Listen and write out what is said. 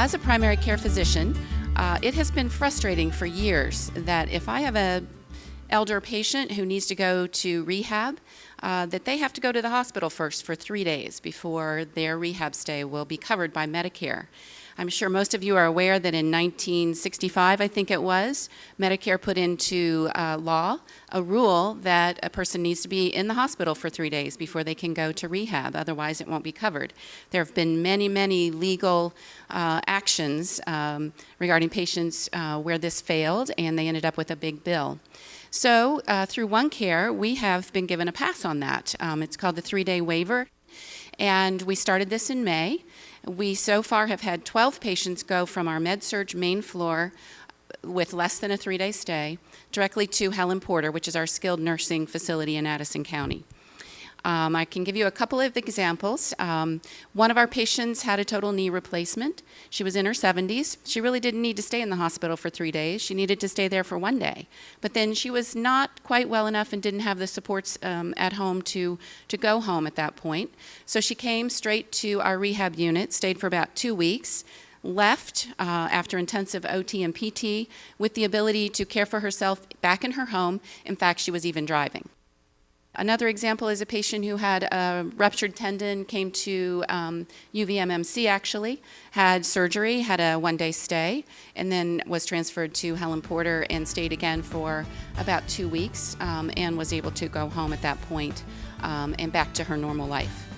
as a primary care physician, it has been frustrating for years that if I have an elder patient who needs to go to rehab, that they have to go to the hospital first for 3 days before their rehab stay will be covered by Medicare. I'm sure most of you are aware that in 1965, I think it was, Medicare put into law a rule that a person needs to be in the hospital for 3 days before they can go to rehab, otherwise it won't be covered. There have been many, many legal actions regarding patients where this failed, and they ended up with a big bill. So through OneCare, we have been given a pass on that. It's called the 3-day waiver, and we started this in May. We so far have had 12 patients go from our Med-Surg main floor with less than a 3-day stay directly to Helen Porter, which is our skilled nursing facility in Addison County. I can give you a couple of examples. One of our patients had a total knee replacement. She was in her 70s. She really didn't need to stay in the hospital for 3 days. She needed to stay there for 1 day. But then she was not quite well enough and didn't have the supports at home to go home at that point. So she came straight to our rehab unit, stayed for about 2 weeks, left after intensive OT and PT with the ability to care for herself back in her home. In fact, she was even driving. Another example is a patient who had a ruptured tendon, came to UVMMC actually, had surgery, had a 1-day stay, and then was transferred to Helen Porter and stayed again for about 2 weeks and was able to go home at that point and back to her normal life.